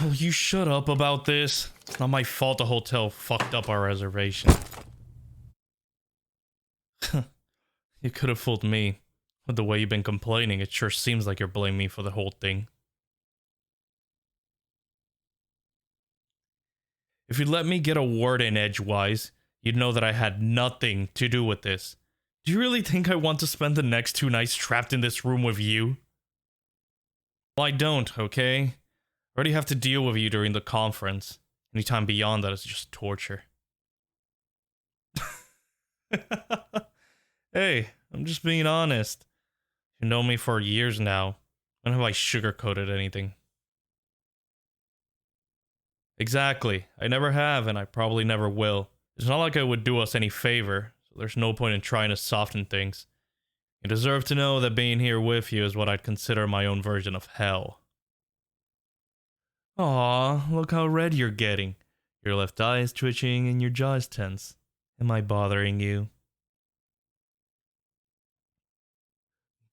Will you shut up about this? It's not my fault the hotel fucked up our reservation. You could have fooled me. With the way you've been complaining, it sure seems like you're blaming me for the whole thing. If you'd let me get a word in edgewise, you'd know that I had nothing to do with this. Do you really think I want to spend the next 2 nights trapped in this room with you? Well, I don't, okay? I already have to deal with you during the conference. Anytime beyond that is just torture. Hey, I'm just being honest. You know me for years now. When have I sugarcoated anything? Exactly. I never have, and I probably never will. It's not like it would do us any favor, so there's no point in trying to soften things. You deserve to know that being here with you is what I'd consider my own version of hell. Aw, look how red you're getting. Your left eye is twitching and your jaw is tense. Am I bothering you?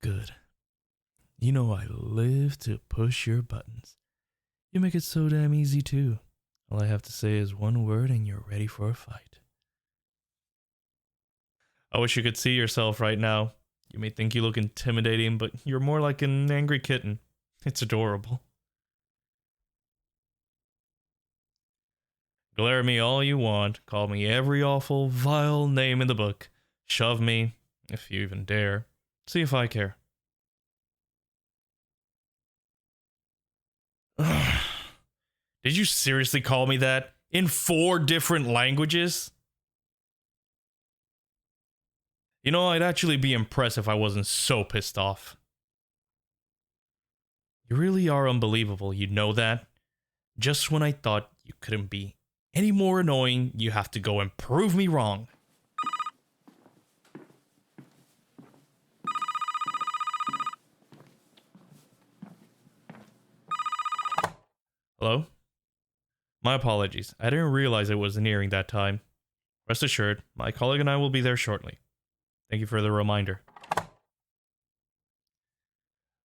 Good. You know I live to push your buttons. You make it so damn easy too. All I have to say is one word and you're ready for a fight. I wish you could see yourself right now. You may think you look intimidating, but you're more like an angry kitten. It's adorable. Glare at me all you want, call me every awful, vile name in the book. Shove me, if you even dare. See if I care. Did you seriously call me that? In 4 different languages? You know, I'd actually be impressed if I wasn't so pissed off. You really are unbelievable, you know that? Just when I thought you couldn't be any more annoying, you have to go and prove me wrong. Hello? My apologies. I didn't realize it was nearing that time. Rest assured, my colleague and I will be there shortly. Thank you for the reminder.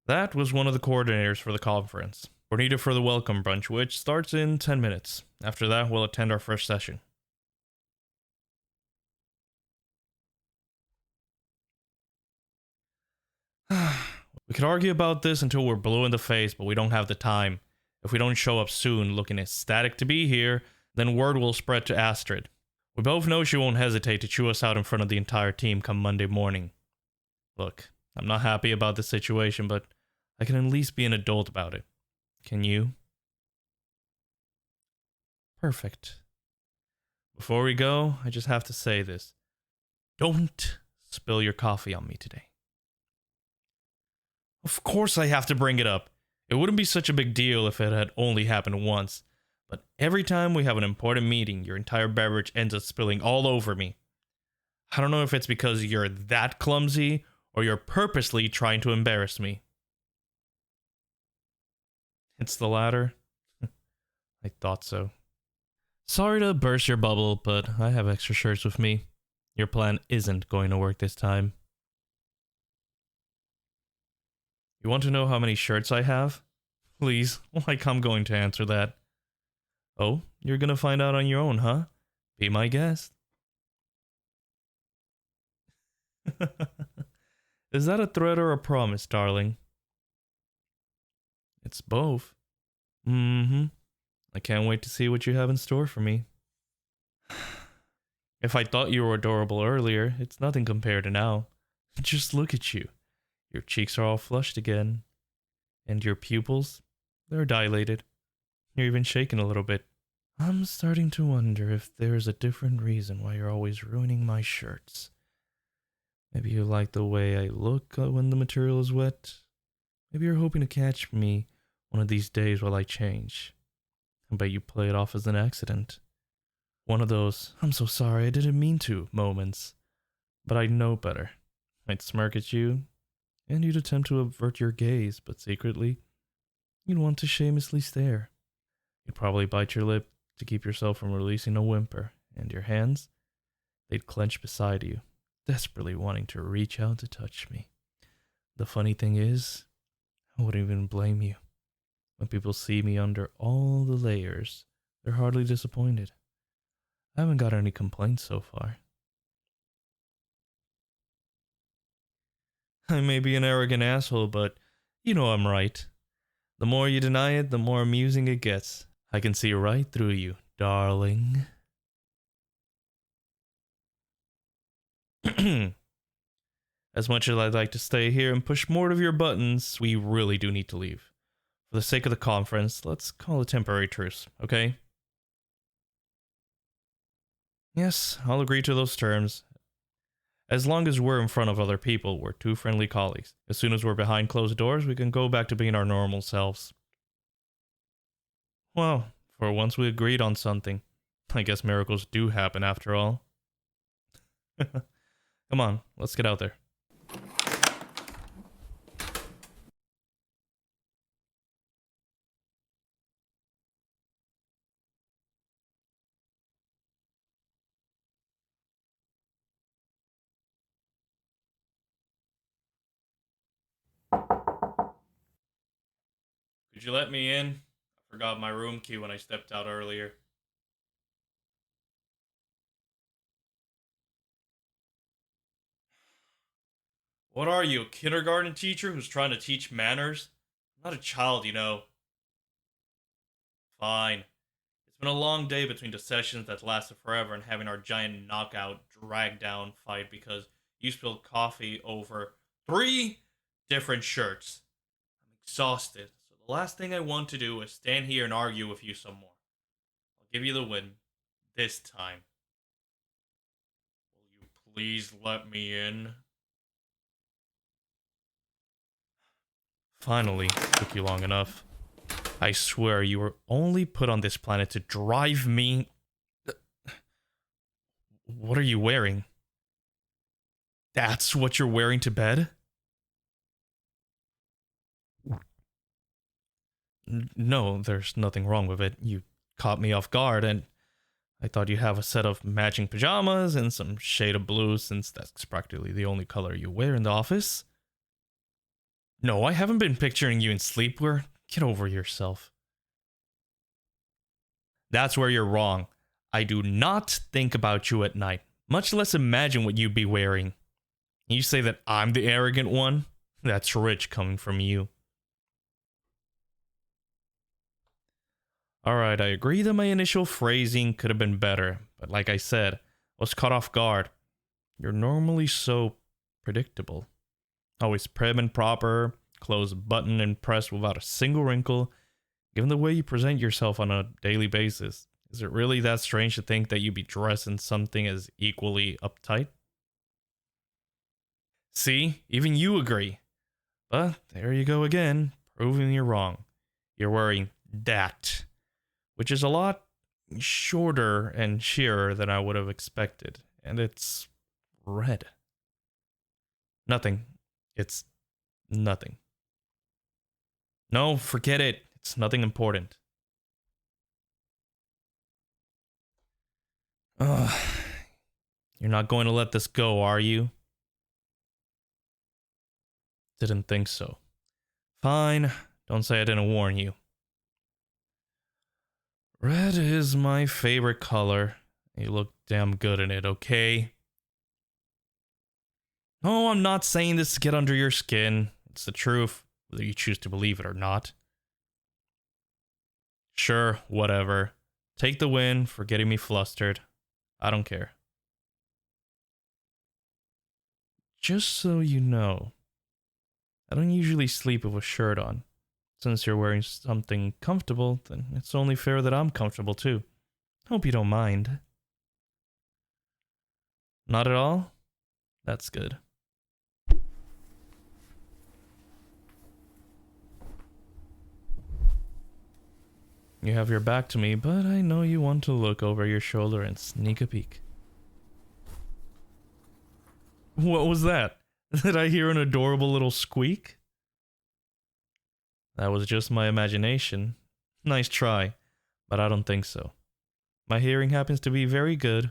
That was one of the coordinators for the conference. We're needed for the welcome brunch, which starts in 10 minutes. After that, we'll attend our first session. We could argue about this until we're blue in the face, but we don't have the time. If we don't show up soon looking ecstatic to be here, then word will spread to Astrid. We both know she won't hesitate to chew us out in front of the entire team come Monday morning. Look, I'm not happy about the situation, but I can at least be an adult about it. Can you? Perfect. Before we go, I just have to say this. Don't spill your coffee on me today. Of course I have to bring it up. It wouldn't be such a big deal if it had only happened once. But every time we have an important meeting, your entire beverage ends up spilling all over me. I don't know if it's because you're that clumsy, or you're purposely trying to embarrass me. It's the latter. I thought so. Sorry to burst your bubble, but I have extra shirts with me. Your plan isn't going to work this time. You want to know how many shirts I have? Please, like I'm going to answer that. Oh, you're gonna find out on your own, huh? Be my guest. Is that a threat or a promise, darling? It's both. Mm-hmm. I can't wait to see what you have in store for me. If I thought you were adorable earlier, it's nothing compared to now. Just look at you. Your cheeks are all flushed again. And your pupils? They're dilated. You're even shaking a little bit. I'm starting to wonder if there's a different reason why you're always ruining my shirts. Maybe you like the way I look when the material is wet. Maybe you're hoping to catch me one of these days while I change. I bet you play it off as an accident. One of those, I'm so sorry, I didn't mean to moments. But I'd know better. I'd smirk at you, and you'd attempt to avert your gaze, but secretly, you'd want to shamelessly stare. You'd probably bite your lip to keep yourself from releasing a whimper, and your hands, they'd clench beside you, desperately wanting to reach out to touch me. The funny thing is, I wouldn't even blame you. When people see me under all the layers, they're hardly disappointed. I haven't got any complaints so far. I may be an arrogant asshole, but you know I'm right. The more you deny it, the more amusing it gets. I can see right through you, darling. As much as I'd like to stay here and push more of your buttons, we really do need to leave. For the sake of the conference, let's call a temporary truce, okay? Yes, I'll agree to those terms. As long as we're in front of other people, we're two friendly colleagues. As soon as we're behind closed doors, we can go back to being our normal selves. Well, for once we agreed on something. I guess miracles do happen after all. Come on, let's get out there. Could you let me in? I forgot my room key when I stepped out earlier. What are you, a kindergarten teacher who's trying to teach manners? I'm not a child, you know. Fine. It's been a long day between the sessions that lasted forever and having our giant knockout, drag down fight because you spilled coffee over 3 different shirts. I'm exhausted, so the last thing I want to do is stand here and argue with you some more. I'll give you the win. This time. Will you please let me in? Finally, took you long enough. I swear you were only put on this planet to drive me. What are you wearing? That's what you're wearing to bed? No, there's nothing wrong with it. You caught me off guard, and I thought you'd have a set of matching pajamas and some shade of blue, since that's practically the only color you wear in the office. No, I haven't been picturing you in sleepwear. Get over yourself. That's where you're wrong. I do not think about you at night, much less imagine what you'd be wearing. You say that I'm the arrogant one? That's rich coming from you. Alright, I agree that my initial phrasing could have been better, but like I said, I was caught off guard. You're normally so predictable. Always prim and proper, clothes buttoned and pressed without a single wrinkle. Given the way you present yourself on a daily basis, is it really that strange to think that you'd be dressed in something as equally uptight? See, even you agree. But there you go again, proving you're wrong. You're wearing that, which is a lot shorter and sheerer than I would have expected, and it's red. Nothing. It's nothing. No, forget it. It's nothing important. Ugh. You're not going to let this go, are you? Didn't think so. Fine. Don't say I didn't warn you. Red is my favorite color. You look damn good in it, okay? No, I'm not saying this to get under your skin. It's the truth, whether you choose to believe it or not. Sure, whatever. Take the win for getting me flustered. I don't care. Just so you know, I don't usually sleep with a shirt on. Since you're wearing something comfortable, then it's only fair that I'm comfortable too. Hope you don't mind. Not at all? That's good. You have your back to me, but I know you want to look over your shoulder and sneak a peek. What was that? Did I hear an adorable little squeak? That was just my imagination. Nice try, but I don't think so. My hearing happens to be very good.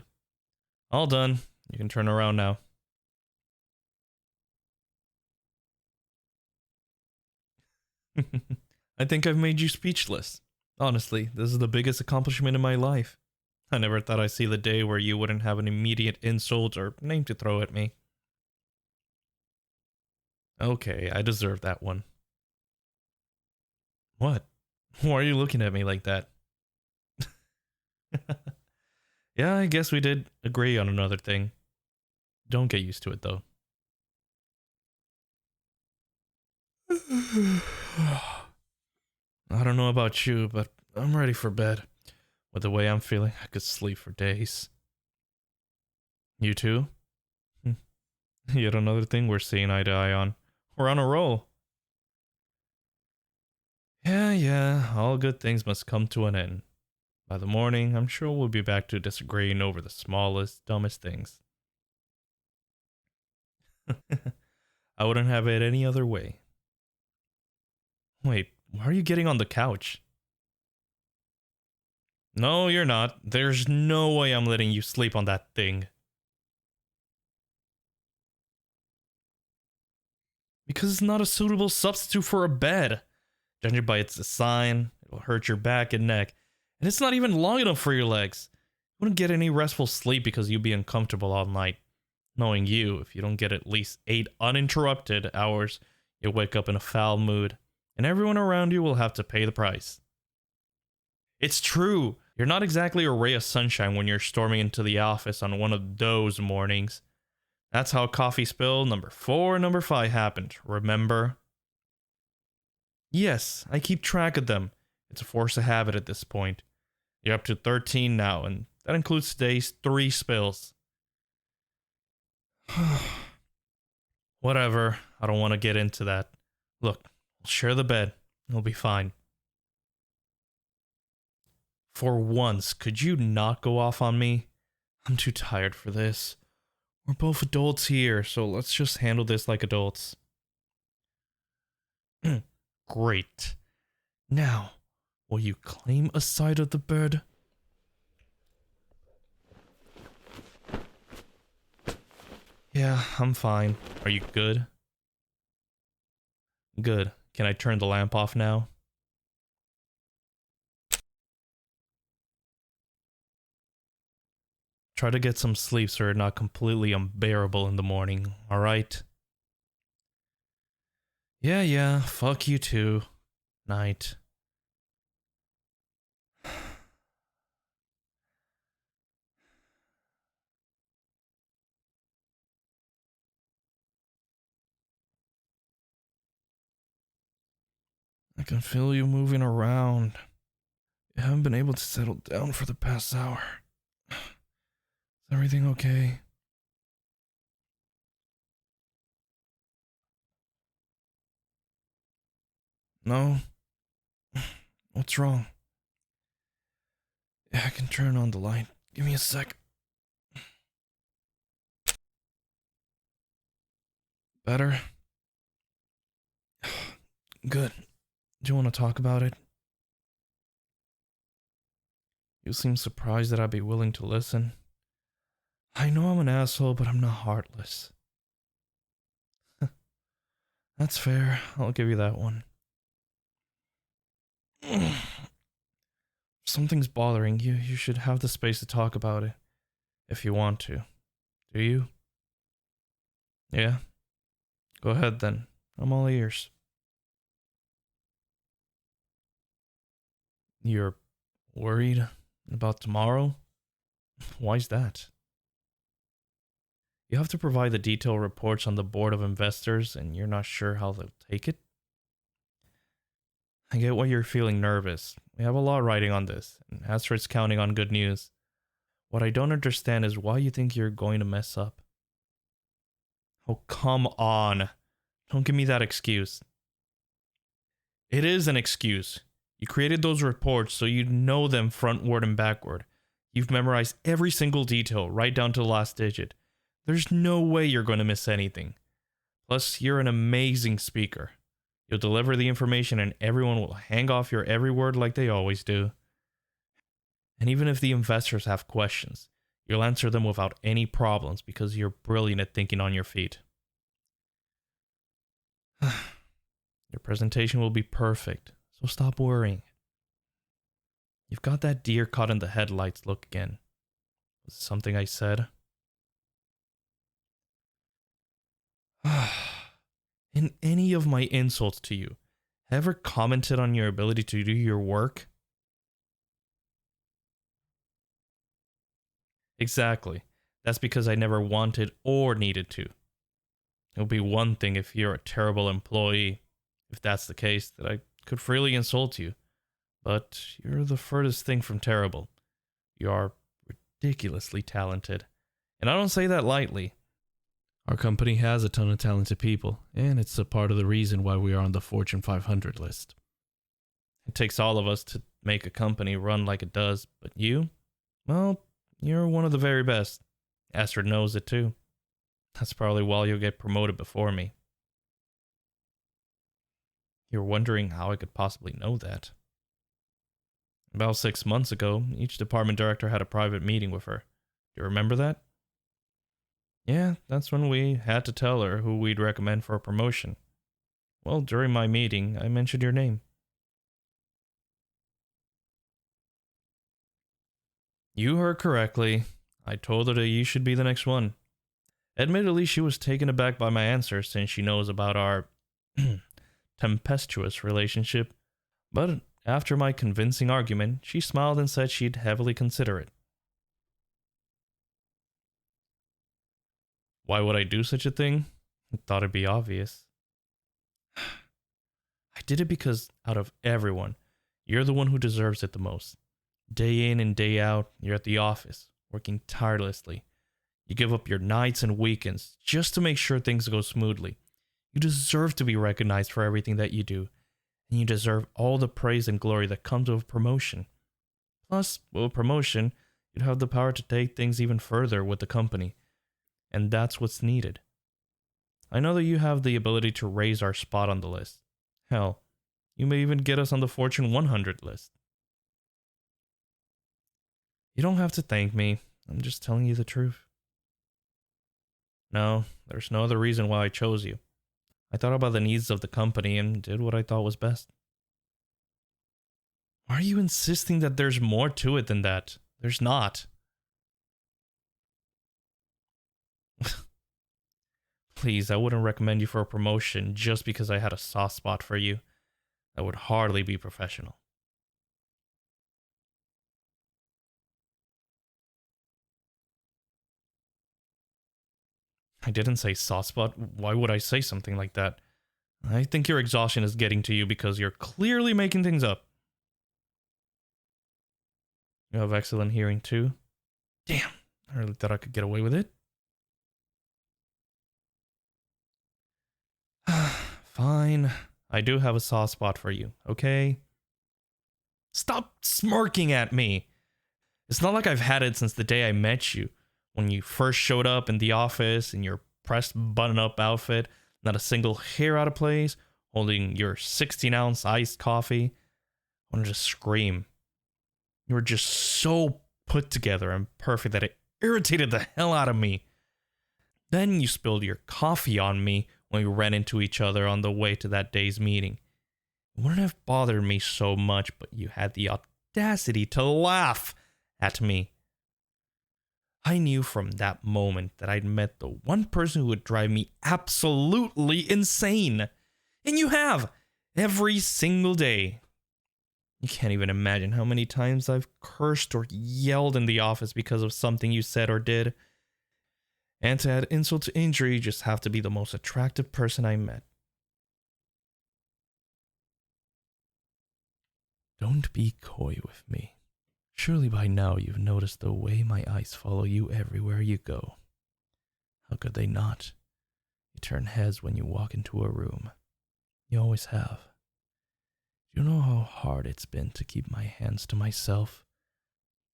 All done. You can turn around now. I think I've made you speechless. Honestly, this is the biggest accomplishment in my life. I never thought I'd see the day where you wouldn't have an immediate insult or name to throw at me. Okay, I deserve that one. What? Why are you looking at me like that? Yeah, I guess we did agree on another thing. Don't get used to it, though. I don't know about you, but I'm ready for bed. With the way I'm feeling, I could sleep for days. You too? Yet another thing we're seeing eye to eye on. We're on a roll. Yeah, all good things must come to an end. By the morning, I'm sure we'll be back to disagreeing over the smallest, dumbest things. I wouldn't have it any other way. Wait, why are you getting on the couch? No, you're not. There's no way I'm letting you sleep on that thing. Because it's not a suitable substitute for a bed. Judging by its design, it'll hurt your back and neck. And it's not even long enough for your legs. You wouldn't get any restful sleep because you'd be uncomfortable all night. Knowing you, if you don't get at least 8 uninterrupted hours, you'll wake up in a foul mood. And everyone around you will have to pay the price. It's true. You're not exactly a ray of sunshine when you're storming into the office on one of those mornings. That's how coffee spill number 4 and number 5 happened, remember? Yes, I keep track of them. It's a force of habit at this point. You're up to 13 now, and that includes today's 3 spills. Whatever, I don't want to get into that. Look, we'll share the bed. It'll be fine. For once, could you not go off on me? I'm too tired for this. We're both adults here, so let's just handle this like adults. Great. Now, will you claim a side of the bed? Yeah, I'm fine. Are you good? Good. Can I turn the lamp off now? Try to get some sleep so you're not completely unbearable in the morning, alright? Yeah, fuck you too. Night. I can feel you moving around. You haven't been able to settle down for the past hour. Is everything okay? No? What's wrong? Yeah, I can turn on the light. Give me a sec. Better? Good. Do you want to talk about it? You seem surprised that I'd be willing to listen. I know I'm an asshole, but I'm not heartless. That's fair. I'll give you that one. Something's bothering you. You should have the space to talk about it. If you want to. Do you? Yeah? Go ahead then. I'm all ears. You're worried about tomorrow? Why's that? You have to provide the detailed reports on the board of investors and you're not sure how they'll take it? I get why you're feeling nervous. We have a lot riding on this, and Astrid's counting on good news. What I don't understand is why you think you're going to mess up. Oh, come on. Don't give me that excuse. It is an excuse. You created those reports so you know them frontward and backward. You've memorized every single detail, right down to the last digit. There's no way you're going to miss anything. Plus, you're an amazing speaker. You'll deliver the information and everyone will hang off your every word like they always do. And even if the investors have questions, you'll answer them without any problems because you're brilliant at thinking on your feet. Your presentation will be perfect, So stop worrying. You've got that deer caught in the headlights look again. Was it something I said? In any of my insults to you, have I ever commented on your ability to do your work? Exactly. That's because I never wanted or needed to. It would be one thing if you're a terrible employee, if that's the case, that I could freely insult you. But you're the furthest thing from terrible. You are ridiculously talented. And I don't say that lightly. Our company has a ton of talented people, and it's a part of the reason why we are on the Fortune 500 list. It takes all of us to make a company run like it does, but you? Well, you're one of the very best. Astrid knows it too. That's probably why you'll get promoted before me. You're wondering how I could possibly know that. About 6 months ago, each department director had a private meeting with her. Do you remember that? Yeah, that's when we had to tell her who we'd recommend for a promotion. Well, during my meeting, I mentioned your name. You heard correctly. I told her that you should be the next one. Admittedly, she was taken aback by my answer since she knows about our tempestuous relationship. But after my convincing argument, she smiled and said she'd heavily consider it. Why would I do such a thing? I thought it'd be obvious. I did it because out of everyone, you're the one who deserves it the most. Day in and day out, you're at the office, working tirelessly. You give up your nights and weekends just to make sure things go smoothly. You deserve to be recognized for everything that you do, and you deserve all the praise and glory that comes with promotion. Plus, with promotion, you'd have the power to take things even further with the company, and that's what's needed. I know that you have the ability to raise our spot on the list. Hell, you may even get us on the Fortune 100 list. You don't have to thank me. I'm just telling you the truth. No, there's no other reason why I chose you. I thought about the needs of the company and did what I thought was best. Why are you insisting that there's more to it than that? There's not. Please, I wouldn't recommend you for a promotion just because I had a soft spot for you. That would hardly be professional. I didn't say soft spot. Why would I say something like that? I think your exhaustion is getting to you because you're clearly making things up. You have excellent hearing too. Damn, I really thought I could get away with it. Fine. I do have a soft spot for you, okay? Stop smirking at me. It's not like I've had it since the day I met you. When you first showed up in the office in your pressed button-up outfit, not a single hair out of place, holding your 16-ounce iced coffee. I wanted to scream. You were just so put together and perfect that it irritated the hell out of me. Then you spilled your coffee on me when we ran into each other on the way to that day's meeting. It wouldn't have bothered me so much, but you had the audacity to laugh at me. I knew from that moment that I'd met the one person who would drive me absolutely insane. And you have, every single day. You can't even imagine how many times I've cursed or yelled in the office because of something you said or did. And to add insult to injury, you just have to be the most attractive person I met. Don't be coy with me. Surely by now you've noticed the way my eyes follow you everywhere you go. How could they not? You turn heads when you walk into a room. You always have. Do you know how hard it's been to keep my hands to myself?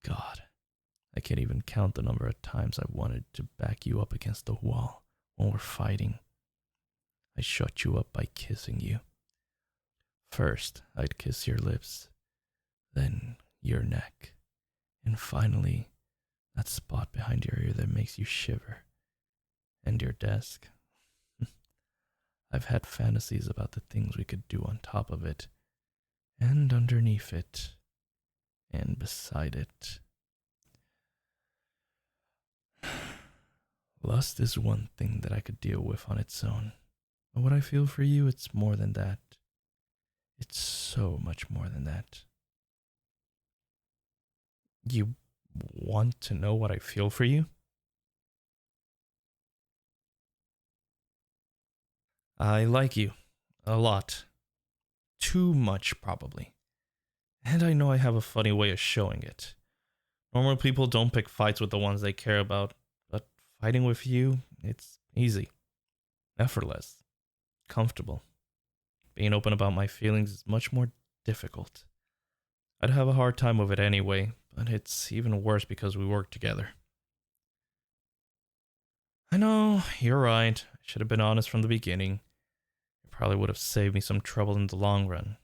God, I can't even count the number of times I've wanted to back you up against the wall when we're fighting. I shut you up by kissing you. First, I'd kiss your lips, then your neck, and finally, that spot behind your ear that makes you shiver, and your desk. I've had fantasies about the things we could do on top of it, and underneath it, and beside it. Lust is one thing that I could deal with on its own. But what I feel for you, it's more than that. It's so much more than that. You want to know what I feel for you? I like you. A lot. Too much, probably. And I know I have a funny way of showing it. Normal people don't pick fights with the ones they care about, but fighting with you, it's easy. Effortless. Comfortable. Being open about my feelings is much more difficult. I'd have a hard time with it anyway, but it's even worse because we work together. I know, you're right. I should have been honest from the beginning. It probably would have saved me some trouble in the long run.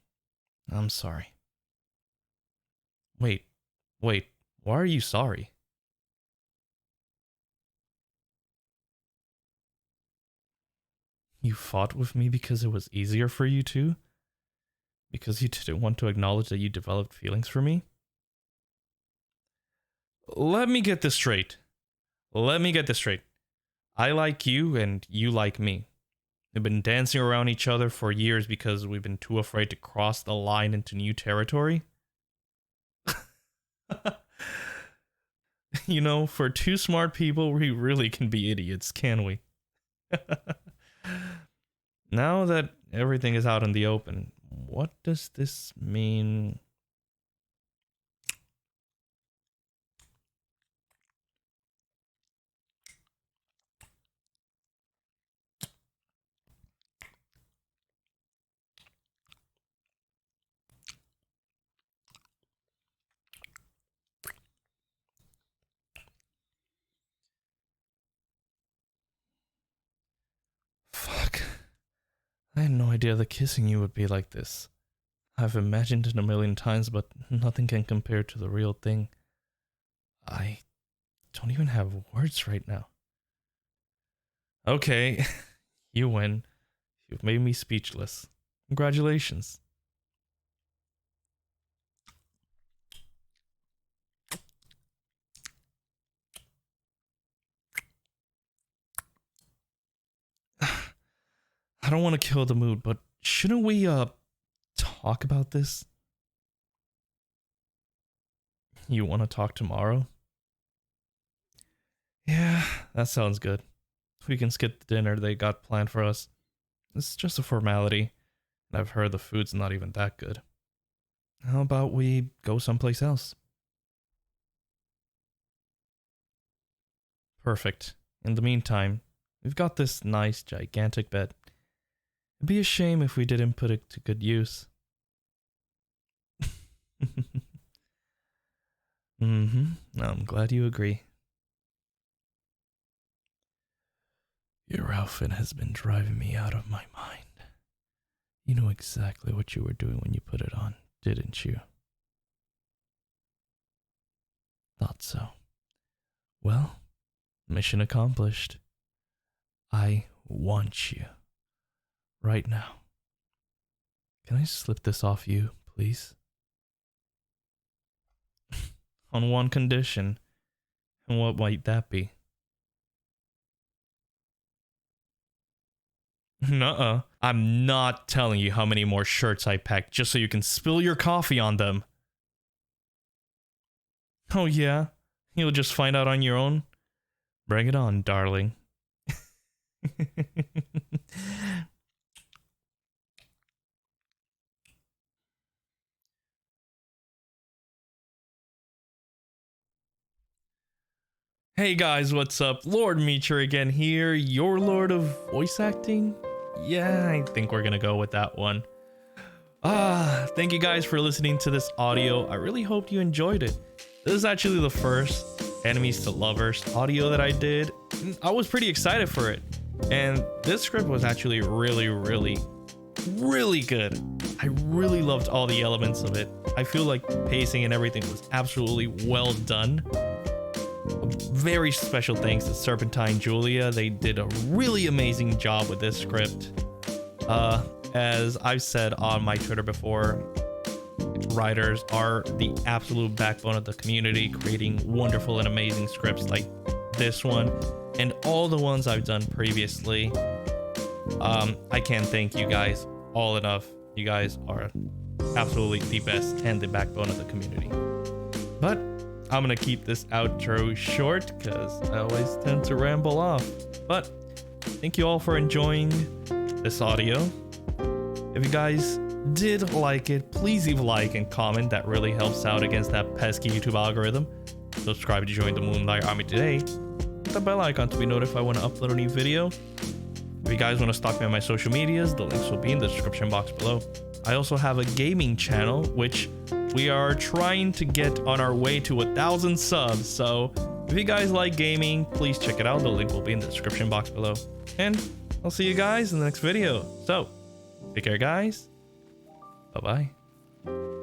I'm sorry. Wait, why are you sorry? You fought with me because it was easier for you to? Because you didn't want to acknowledge that you developed feelings for me? Let me get this straight. I like you and you like me. We've been dancing around each other for years because we've been too afraid to cross the line into new territory. You know, for two smart people, we really can be idiots, can we? Now that everything is out in the open, what does this mean? Fuck. I had no idea the kissing you would be like this. I've imagined it a million times, but nothing can compare to the real thing. I don't even have words right now. Okay, you win. You've made me speechless. Congratulations. I don't want to kill the mood, but shouldn't we, talk about this? You want to talk tomorrow? Yeah, that sounds good. We can skip the dinner they got planned for us. It's just a formality, and I've heard the food's not even that good. How about we go someplace else? Perfect. In the meantime, we've got this nice, gigantic bed. It'd be a shame if we didn't put it to good use. I'm glad you agree. Your outfit has been driving me out of my mind. You know exactly what you were doing when you put it on, didn't you? Thought so. Well, mission accomplished. I want you. Right now. Can I slip this off you, please? On one condition. And what might that be? Nuh-uh. I'm not telling you how many more shirts I packed just so you can spill your coffee on them. Oh yeah? You'll just find out on your own? Bring it on, darling. Hey guys, what's up? Lord Meacher again here, your lord of voice acting? Yeah, I think we're gonna go with that one. Thank you guys for listening to this audio. I really hope you enjoyed it. This is actually the first Enemies to Lovers audio that I did. I was pretty excited for it. And this script was actually really good. I really loved all the elements of it. I feel like the pacing and everything was absolutely well done. Very special thanks to Serpentine Julia. They did a really amazing job with this script. As I've said on my Twitter before, writers are the absolute backbone of the community, creating wonderful and amazing scripts like this one and all the ones I've done previously. I can't thank you guys all enough. You guys are absolutely the best and the backbone of the community. But I'm gonna keep this outro short because I always tend to ramble off. But thank you all for enjoying this audio. If you guys did like it, please leave a like and comment. That really helps out against that pesky YouTube algorithm. Subscribe to join the Moonlight Army today. Hit the bell icon to be notified when I upload a new video. If you guys want to stalk me on my social medias, the links will be in the description box below. I also have a gaming channel, which we are trying to get on our way to 1,000 subs. So if you guys like gaming, please check it out. The link will be in the description box below. And I'll see you guys in the next video. So take care, guys. Bye-bye.